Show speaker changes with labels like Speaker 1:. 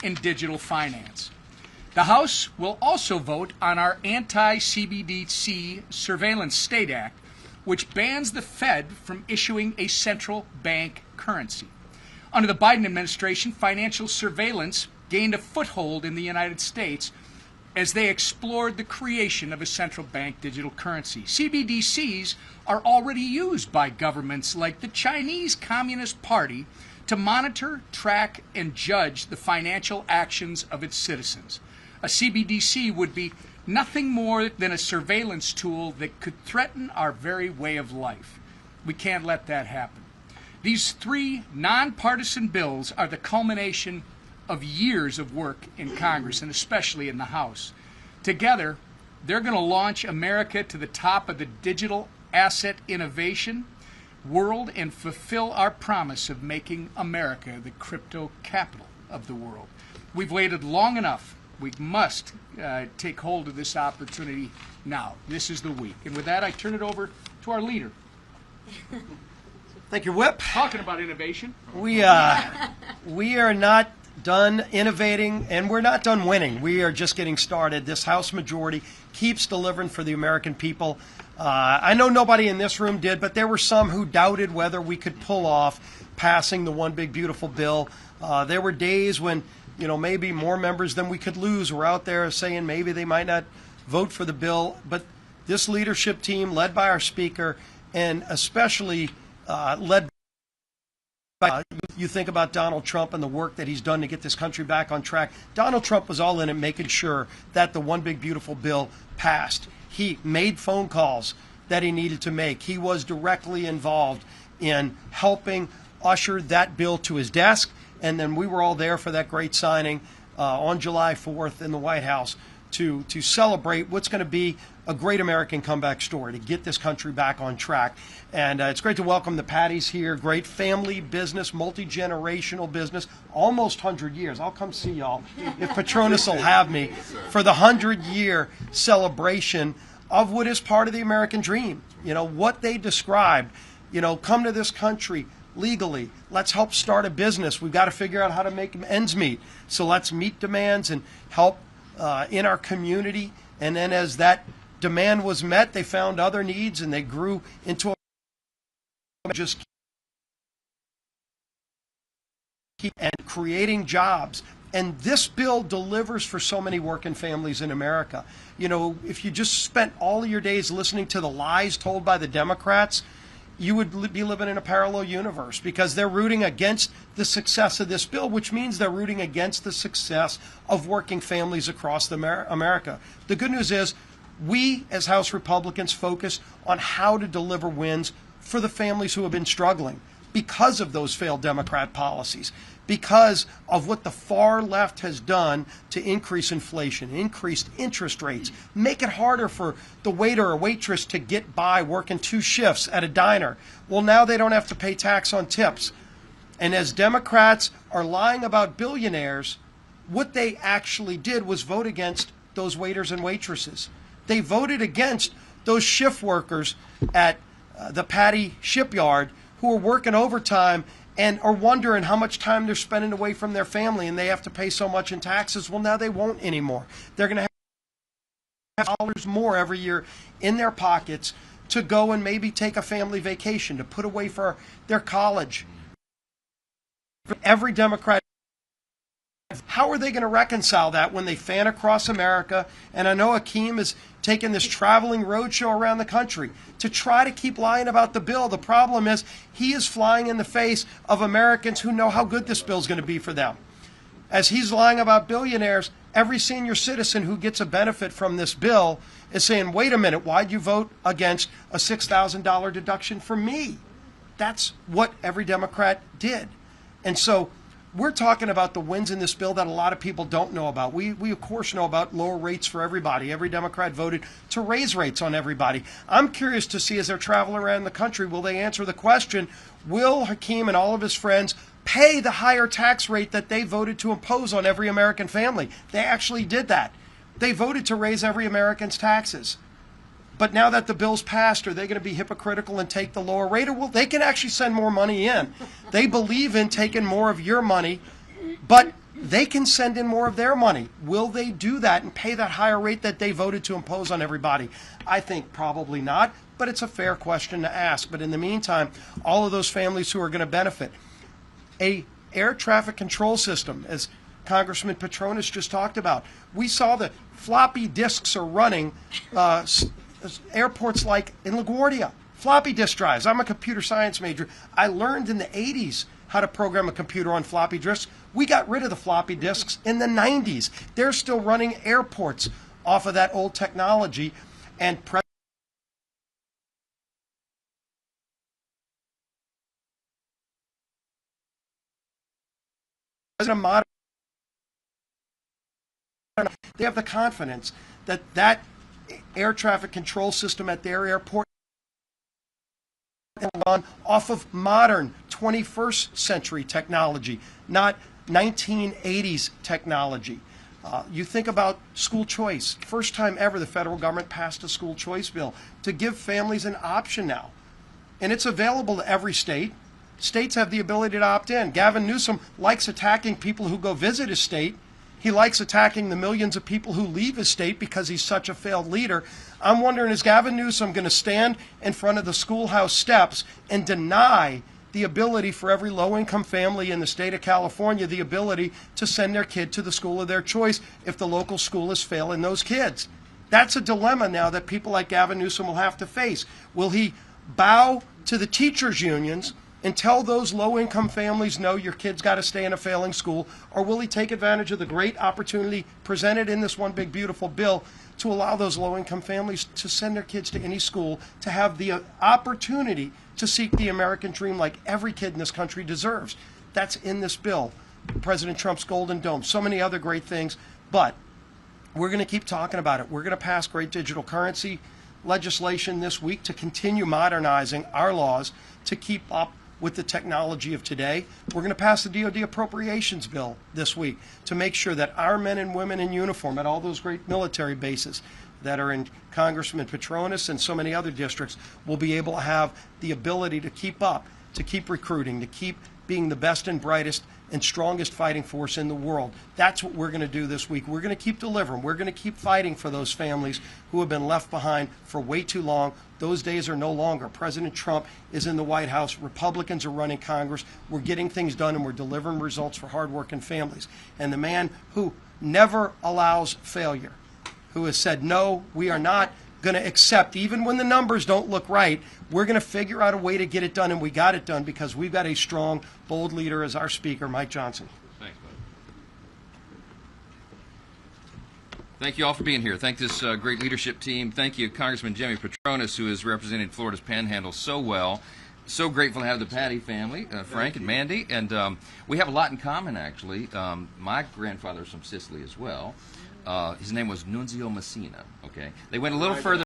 Speaker 1: and digital finance. The House will also vote on our anti-CBDC Surveillance State Act, which bans the Fed from issuing a central bank currency. Under the Biden administration, financial surveillance gained a foothold in the United States as they explored the creation of a central bank digital currency. CBDCs are already used by governments like the Chinese Communist Party to monitor, track, and judge the financial actions of its citizens. A CBDC would be nothing more than a surveillance tool that could threaten our very way of life. We can't let that happen. These three nonpartisan bills are the culmination of years of work in Congress and especially in the House. Together, they're going to launch America to the top of the digital asset innovation world and fulfill our promise of making America the crypto capital of the world. We've waited long enough. We must take hold of this opportunity now. This is the week. And with that, I turn it over to our leader.
Speaker 2: Thank you, Whip.
Speaker 1: Talking about innovation.
Speaker 2: We are not done innovating, and we're not done winning. We are just getting started. This House majority keeps delivering for the American people. I know nobody in this room did, but there were some who doubted whether we could pull off passing the one big beautiful bill. There were days when, maybe more members than we could lose were out there saying maybe they might not vote for the bill. But this leadership team, led by our Speaker, and especially led by, you think about Donald Trump and the work that he's done to get this country back on track. Donald Trump was all in it, making sure that the one big beautiful bill passed. He made phone calls that he needed to make. He was directly involved in helping usher that bill to his desk. And then we were all there for that great signing on July 4th in the White House to celebrate what's going to be a great American comeback story to get this country back on track. And it's great to welcome the Patties here. Great family business, multi-generational business, almost 100 years. I'll come see y'all if Patronis will have me for the 100-year celebration of what is part of the American dream. What they described, come to this country legally. Let's help start a business. We've got to figure out how to make ends meet. So let's meet demands and help in our community. And then as that demand was met, they found other needs and they grew into just keep and creating jobs. And this bill delivers for so many working families in America. If you just spent all of your days listening to the lies told by the Democrats, you would be living in a parallel universe, because they're rooting against the success of this bill, which means they're rooting against the success of working families across America. The good news is we, as House Republicans, focus on how to deliver wins for the families who have been struggling because of those failed Democrat policies, because of what the far left has done to increase inflation, increased interest rates, make it harder for the waiter or waitress to get by working 2 shifts at a diner. Well, now they don't have to pay tax on tips. And as Democrats are lying about billionaires, what they actually did was vote against those waiters and waitresses. They voted against those shift workers at the Patty shipyard who are working overtime and are wondering how much time they're spending away from their family and they have to pay so much in taxes. Well, now they won't anymore. They're going to have dollars more every year in their pockets to go and maybe take a family vacation, to put away for their college. Every Democrat, how are they going to reconcile that when they fan across America? And I know Hakeem is taking this traveling roadshow around the country to try to keep lying about the bill. The problem is he is flying in the face of Americans who know how good this bill is going to be for them. As he's lying about billionaires, every senior citizen who gets a benefit from this bill is saying, wait a minute, why'd you vote against a $6,000 deduction for me? That's what every Democrat did. And so we're talking about the wins in this bill that a lot of people don't know about. We of course know about lower rates for everybody. Every Democrat voted to raise rates on everybody. I'm curious to see, as they're traveling around the country, will they answer the question, will Hakeem and all of his friends pay the higher tax rate that they voted to impose on every American family? They actually did that. They voted to raise every American's taxes. But now that the bill's passed, are they going to be hypocritical and take the lower rate? Or well, they can actually send more money in. They believe in taking more of your money, but they can send in more of their money. Will they do that and pay that higher rate that they voted to impose on everybody? I think probably not, but it's a fair question to ask. But in the meantime, all of those families who are going to benefit, a air traffic control system, as Congressman Patronis just talked about. We saw the floppy disks are running airports like in LaGuardia. Floppy disk drives. I'm a computer science major. I learned in the 80s how to program a computer on floppy disks. We got rid of the floppy disks in the 90s. They're still running airports off of that old technology. And President Modern, they have the confidence that that air traffic control system at their airport and run off of modern 21st century technology, not 1980s technology. You think about school choice. First time ever the federal government passed a school choice bill to give families an option now. And it's available to every state. States have the ability to opt in. Gavin Newsom likes attacking people who go visit his state. He likes attacking the millions of people who leave his state because he's such a failed leader. I'm wondering, is Gavin Newsom going to stand in front of the schoolhouse steps and deny the ability for every low-income family in the state of California the ability to send their kid to the school of their choice if the local school is failing those kids? That's a dilemma now that people like Gavin Newsom will have to face. Will he bow to the teachers' unions and tell those low-income families, no, your kid's got to stay in a failing school, or will he take advantage of the great opportunity presented in this one big beautiful bill to allow those low-income families to send their kids to any school, to have the opportunity to seek the American dream like every kid in this country deserves? That's in this bill. President Trump's Golden Dome, so many other great things, but we're going to keep talking about it. We're going to pass great digital currency legislation this week to continue modernizing our laws to keep up with the technology of today. We're going to pass the DoD appropriations bill this week to make sure that our men and women in uniform at all those great military bases that are in Congressman Patronis and so many other districts will be able to have the ability to keep up, to keep recruiting, to keep being the best and brightest and strongest fighting force in the world. That's what we're going to do this week. We're going to keep delivering. We're going to keep fighting for those families who have been left behind for way too long. Those days are no longer. President Trump is in the White House. Republicans are running Congress. We're getting things done and we're delivering results for hardworking families. And the man who never allows failure, who has said, no, we are not going to accept, even when the numbers don't look right, we're going to figure out a way to get it done, and we got it done because we've got a strong, bold leader as our speaker, Mike Johnson.
Speaker 3: Thanks, bud. Thank you all for being here. Thank this great leadership team. Thank you, Congressman Jimmy Patronis, who has represented Florida's Panhandle so well. So grateful to have the Patty family, Frank and Mandy, and we have a lot in common, actually. My grandfather's from Sicily as well. His name was Nunzio Messina. Okay, they went a little further.